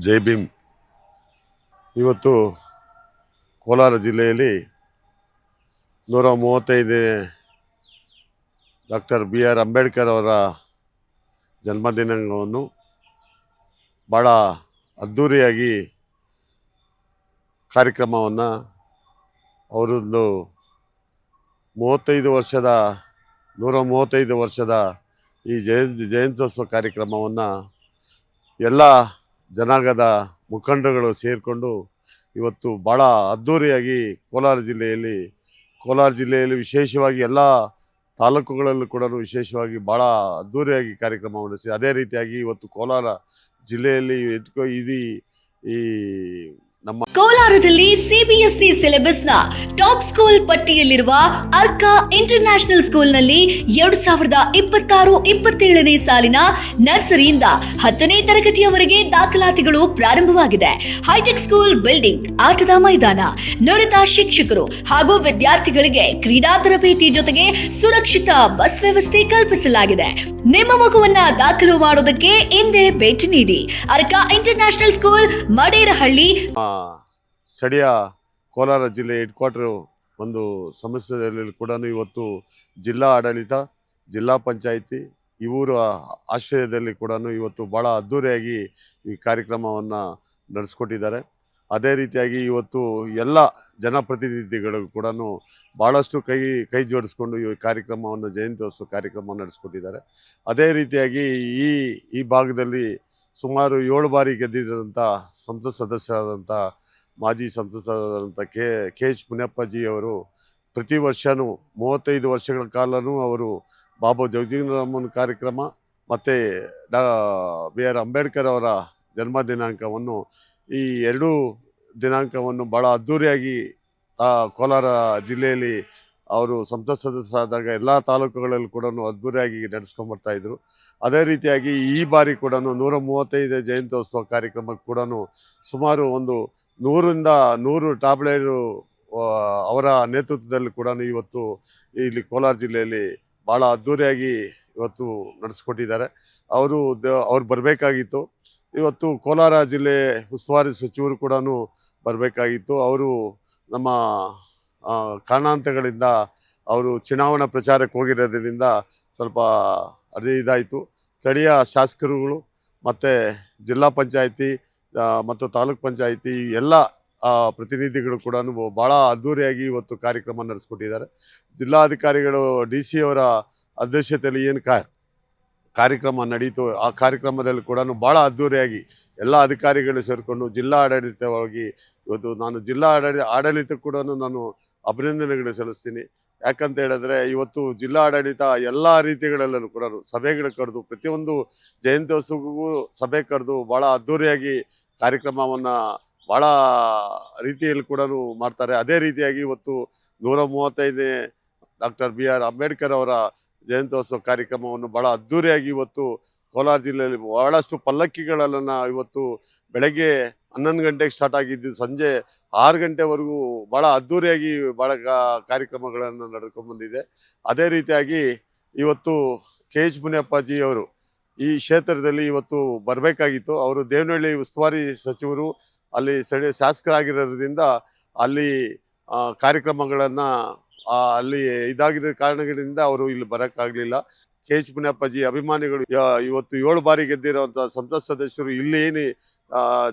ಜೈ ಭೀಮ್. ಇವತ್ತು ಕೋಲಾರ ಜಿಲ್ಲೆಯಲ್ಲಿ 135ನೇ doctor BR Ambedkar ಅವರ ಜನ್ಮದಿನವನ್ನು ಭಾಳ ಅದ್ಧೂರಿಯಾಗಿ ಕಾರ್ಯಕ್ರಮವನ್ನು ಅವರೊಂದು 135 ವರ್ಷದ ಈ ಜಯಂತ್ಯೋತ್ಸವ ಕಾರ್ಯಕ್ರಮವನ್ನು ಎಲ್ಲ ಜನಾಂಗದ ಮುಖಂಡರುಗಳು ಸೇರಿಕೊಂಡು ಇವತ್ತು ಭಾಳ ಅದ್ಧೂರಿಯಾಗಿ ಕೋಲಾರ ಜಿಲ್ಲೆಯಲ್ಲಿ ವಿಶೇಷವಾಗಿ ಎಲ್ಲ ತಾಲೂಕುಗಳಲ್ಲೂ ಕೂಡ ವಿಶೇಷವಾಗಿ ಭಾಳ ಅದ್ಧೂರಿಯಾಗಿ ಕಾರ್ಯಕ್ರಮ ನಡೆಸಿ, ಅದೇ ರೀತಿಯಾಗಿ ಇವತ್ತು ಕೋಲಾರ ಜಿಲ್ಲೆಯಲ್ಲಿ ಈ ನಮ್ಮ ಕೋಲಾರದಲ್ಲಿ CBSE ಸಿಲೆಬಸ್ನ ಟಾಪ್ ಸ್ಕೂಲ್ ಪಟ್ಟಿಯಲ್ಲಿರುವ ಅರ್ಕಾ ಇಂಟರ್ನ್ಯಾಷನಲ್ ಸ್ಕೂಲ್ನಲ್ಲಿ 2026-27ನೇ ಸಾಲಿನ ನರ್ಸರಿಯಿಂದ 10ನೇ ತರಗತಿಯವರೆಗೆ ದಾಖಲಾತಿಗಳು ಪ್ರಾರಂಭವಾಗಿದೆ. ಹೈಟೆಕ್ ಸ್ಕೂಲ್ ಬಿಲ್ಡಿಂಗ್, ಆಟದ ಮೈದಾನ, ನುರಿತ ಶಿಕ್ಷಕರು ಹಾಗೂ ವಿದ್ಯಾರ್ಥಿಗಳಿಗೆ ಕ್ರೀಡಾ ತರಬೇತಿ ಜೊತೆಗೆ ಸುರಕ್ಷಿತ ಬಸ್ ವ್ಯವಸ್ಥೆ ಕಲ್ಪಿಸಲಾಗಿದೆ. ನಿಮ್ಮ ಮಗುವನ್ನ ದಾಖಲು ಮಾಡೋದಕ್ಕೆ ಹಿಂದೆ ಭೇಟಿ ನೀಡಿ. Arka international school, Maderahalli. ಸ್ಥಳೀಯ ಕೋಲಾರ ಜಿಲ್ಲೆ ಹೆಡ್ ಕ್ವಾರ್ಟರ್ ಒಂದು ಸಮಸ್ಯೆಯಲ್ಲಿ ಕೂಡ ಇವತ್ತು ಜಿಲ್ಲಾ ಆಡಳಿತ, ಜಿಲ್ಲಾ ಪಂಚಾಯಿತಿ ಇವರ ಆಶ್ರಯದಲ್ಲಿ ಕೂಡ ಇವತ್ತು ಭಾಳ ಅದ್ಧೂರಿಯಾಗಿ ಈ ಕಾರ್ಯಕ್ರಮವನ್ನು ನಡೆಸ್ಕೊಟ್ಟಿದ್ದಾರೆ. ಅದೇ ರೀತಿಯಾಗಿ ಇವತ್ತು ಎಲ್ಲ ಜನಪ್ರತಿನಿಧಿಗಳು ಕೂಡ ಭಾಳಷ್ಟು ಕೈ ಜೋಡಿಸ್ಕೊಂಡು ಈ ಕಾರ್ಯಕ್ರಮವನ್ನು ಜಯಂತ್ಯೋತ್ಸವ ಕಾರ್ಯಕ್ರಮ ನಡೆಸ್ಕೊಟ್ಟಿದ್ದಾರೆ. ಅದೇ ರೀತಿಯಾಗಿ ಈ ಭಾಗದಲ್ಲಿ ಸುಮಾರು 7 ಬಾರಿ ಗೆದ್ದಿದ್ದಂಥ ಸಂಸತ್ ಸದಸ್ಯರಾದಂಥ ಮಾಜಿ ಸಂಸದರಾದಂಥ KH ಮುನಿಯಪ್ಪಾಜಿಯವರು ಪ್ರತಿ ವರ್ಷವೂ 35 ವರ್ಷಗಳ ಕಾಲವೂ ಅವರು ಬಾಬು ಜಗಜೀವನರಾಮನ್ ಕಾರ್ಯಕ್ರಮ ಮತ್ತು BR ಅಂಬೇಡ್ಕರ್ ಅವರ ಜನ್ಮ ದಿನಾಂಕವನ್ನು ಈ 2 ದಿನಾಂಕವನ್ನು ಭಾಳ ಅದ್ಧೂರಿಯಾಗಿ ಕೋಲಾರ ಜಿಲ್ಲೆಯಲ್ಲಿ ಅವರು ಸಂಸತ್ ಸದಸ್ಯರಾದಾಗ ಎಲ್ಲ ತಾಲೂಕುಗಳಲ್ಲಿ ಕೂಡ ಅದ್ಧೂರಿಯಾಗಿ ನಡೆಸ್ಕೊಂಡ್ಬರ್ತಾಯಿದ್ರು. ಅದೇ ರೀತಿಯಾಗಿ ಈ ಬಾರಿ ಕೂಡ 135 ಜಯಂತ್ಯೋತ್ಸವ ಕಾರ್ಯಕ್ರಮಕ್ಕೆ ಕೂಡ ಸುಮಾರು ಒಂದು 100 ಟಾಬ್ಲೆರು ಅವರ ನೇತೃತ್ವದಲ್ಲಿ ಕೂಡ ಇವತ್ತು ಇಲ್ಲಿ ಕೋಲಾರ ಜಿಲ್ಲೆಯಲ್ಲಿ ಭಾಳ ಅದ್ಧೂರಿಯಾಗಿ ಇವತ್ತು ನಡೆಸ್ಕೊಟ್ಟಿದ್ದಾರೆ. ಅವ್ರು ಬರಬೇಕಾಗಿತ್ತು. ಇವತ್ತು ಕೋಲಾರ ಜಿಲ್ಲೆ ಉಸ್ತುವಾರಿ ಸಚಿವರು ಕೂಡ ಬರಬೇಕಾಗಿತ್ತು. ಅವರು ನಮ್ಮ ಕಾರಣಾಂತರಗಳಿಂದ ಅವರು ಚುನಾವಣಾ ಪ್ರಚಾರಕ್ಕೆ ಹೋಗಿರೋದ್ರಿಂದ ಸ್ವಲ್ಪ ಇದಾಯಿತು. ಸ್ಥಳೀಯ ಶಾಸಕರುಗಳು ಮತ್ತು ಜಿಲ್ಲಾ ಪಂಚಾಯಿತಿ ಮತ್ತು ತಾಲೂಕ್ ಪಂಚಾಯಿತಿ ಎಲ್ಲ ಪ್ರತಿನಿಧಿಗಳು ಕೂಡ ಭಾಳ ಅದ್ಧೂರಿಯಾಗಿ ಇವತ್ತು ಕಾರ್ಯಕ್ರಮ ನಡೆಸ್ಕೊಟ್ಟಿದ್ದಾರೆ. ಜಿಲ್ಲಾಧಿಕಾರಿಗಳು DC ಅವರ ಅಧ್ಯಕ್ಷತೆಯಲ್ಲಿ ಏನು ಕಾರ್ಯಕ್ರಮ ನಡೀತು, ಆ ಕಾರ್ಯಕ್ರಮದಲ್ಲಿ ಕೂಡ ಭಾಳ ಅದ್ಧೂರಿಯಾಗಿ ಎಲ್ಲ ಅಧಿಕಾರಿಗಳು ಸೇರಿಕೊಂಡು ಜಿಲ್ಲಾ ಆಡಳಿತವಾಗಿ ಇವತ್ತು ನಾನು ಜಿಲ್ಲಾ ಆಡಳಿತಕ್ಕೆ ಕೂಡ ನಾನು ಅಭಿನಂದನೆಗಳು ಸಲ್ಲಿಸ್ತೀನಿ. ಯಾಕಂತ ಹೇಳಿದ್ರೆ ಇವತ್ತು ಜಿಲ್ಲಾ ಆಡಳಿತ ಎಲ್ಲ ರೀತಿಗಳಲ್ಲೂ ಕೂಡ ಸಭೆಗಳು ಕರೆದು ಪ್ರತಿಯೊಂದು ಜಯಂತ್ಯೋತ್ಸವಕ್ಕೂ ಸಭೆ ಕರೆದು ಭಾಳ ಅದ್ಧೂರಿಯಾಗಿ ಕಾರ್ಯಕ್ರಮವನ್ನು ಭಾಳ ರೀತಿಯಲ್ಲಿ ಕೂಡ ಮಾಡ್ತಾರೆ. ಅದೇ ರೀತಿಯಾಗಿ ಇವತ್ತು 135ನೇ ಡಾಕ್ಟರ್ BR ಅಂಬೇಡ್ಕರ್ ಅವರ ಜಯಂತ್ಯೋತ್ಸವ ಕಾರ್ಯಕ್ರಮವನ್ನು ಭಾಳ ಅದ್ಧೂರಿಯಾಗಿ ಇವತ್ತು ಕೋಲಾರ ಜಿಲ್ಲೆಯಲ್ಲಿ ಭಾಳಷ್ಟು ಪಲ್ಲಕ್ಕಿಗಳನ್ನು ಇವತ್ತು ಬೆಳಗ್ಗೆ 11 ಗಂಟೆಗೆ ಸ್ಟಾರ್ಟ್ ಆಗಿದ್ದು ಸಂಜೆ 6 ಗಂಟೆವರೆಗೂ ಭಾಳ ಅದ್ಧೂರಿಯಾಗಿ ಭಾಳ ಕಾರ್ಯಕ್ರಮಗಳನ್ನು ನಡೆದುಕೊಂಡ್ಬಂದಿದೆ. ಅದೇ ರೀತಿಯಾಗಿ ಇವತ್ತು KH ಮುನಿಯಪ್ಪಾಜಿಯವರು ಈ ಕ್ಷೇತ್ರದಲ್ಲಿ ಇವತ್ತು ಬರಬೇಕಾಗಿತ್ತು. ಅವರು ದೇವನಹಳ್ಳಿ ಉಸ್ತುವಾರಿ ಸಚಿವರು, ಅಲ್ಲಿ ಸ್ಥಳೀಯ ಶಾಸಕರಾಗಿರೋದ್ರಿಂದ ಅಲ್ಲಿ ಕಾರ್ಯಕ್ರಮಗಳನ್ನು ಅಲ್ಲಿ ಇದಾಗಿರೋ ಕಾರಣಗಳಿಂದ ಅವರು ಇಲ್ಲಿ ಬರೋಕ್ಕಾಗಲಿಲ್ಲ. KH ಮುನಿಯಪ್ಪಾಜಿ ಅಭಿಮಾನಿಗಳು ಇವತ್ತು 7 ಬಾರಿ ಗೆದ್ದಿರೋವಂಥ ಸಂಸತ್ ಸದಸ್ಯರು ಇಲ್ಲಿ ಏನು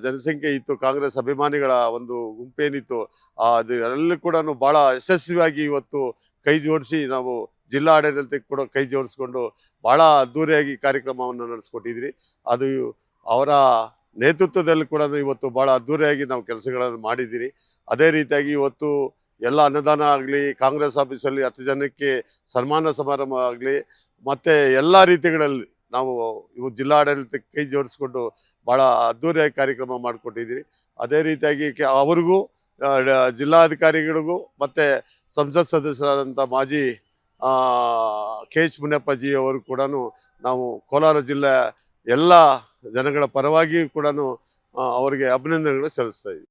ಜನಸಂಖ್ಯೆ ಇತ್ತು, ಕಾಂಗ್ರೆಸ್ ಅಭಿಮಾನಿಗಳ ಒಂದು ಗುಂಪೇನಿತ್ತು, ಅದರಲ್ಲಿ ಕೂಡ ಭಾಳ ಯಶಸ್ವಿಯಾಗಿ ಇವತ್ತು ಕೈ ಜೋಡಿಸಿ ನಾವು ಜಿಲ್ಲಾ ಆಡಳಿತಕ್ಕೆ ಕೂಡ ಕೈ ಜೋಡಿಸ್ಕೊಂಡು ಭಾಳ ಅದ್ಧೂರಿಯಾಗಿ ಕಾರ್ಯಕ್ರಮವನ್ನು ನಡೆಸ್ಕೊಟ್ಟಿದ್ರಿ. ಅದು ಅವರ ನೇತೃತ್ವದಲ್ಲಿ ಕೂಡ ಇವತ್ತು ಭಾಳ ಅದ್ಧೂರಿಯಾಗಿ ನಾವು ಕೆಲಸಗಳನ್ನು ಮಾಡಿದ್ದೀರಿ. ಅದೇ ರೀತಿಯಾಗಿ ಇವತ್ತು ಎಲ್ಲ ಅನುದಾನ ಆಗಲಿ, ಕಾಂಗ್ರೆಸ್ ಆಫೀಸಲ್ಲಿ 10 ಜನಕ್ಕೆ ಸನ್ಮಾನ ಸಮಾರಂಭ ಆಗಲಿ, ಮತ್ತು ಎಲ್ಲ ರೀತಿಗಳಲ್ಲಿ ನಾವು ಜಿಲ್ಲಾ ಆಡಳಿತಕ್ಕೆ ಕೈ ಜೋಡಿಸ್ಕೊಂಡು ಭಾಳ ಅದ್ಧೂರಿಯಾಗಿ ಕಾರ್ಯಕ್ರಮ ಮಾಡಿಕೊಟ್ಟಿದ್ದೀರಿ. ಅದೇ ರೀತಿಯಾಗಿ ಅವ್ರಿಗೂ ಜಿಲ್ಲಾಧಿಕಾರಿಗಳಿಗೂ ಮತ್ತು ಸಂಸತ್ ಸದಸ್ಯರಾದಂಥ ಮಾಜಿ KH ಮುನಿಯಪ್ಪಾಜಿ ಅವರು ಕೂಡ ನಾವು ಕೋಲಾರ ಜಿಲ್ಲೆ ಎಲ್ಲ ಜನಗಳ ಪರವಾಗಿ ಕೂಡ ಅವರಿಗೆ ಅಭಿನಂದನೆಗಳು ಸಲ್ಲಿಸ್ತಾ ಇದ್ದೀವಿ.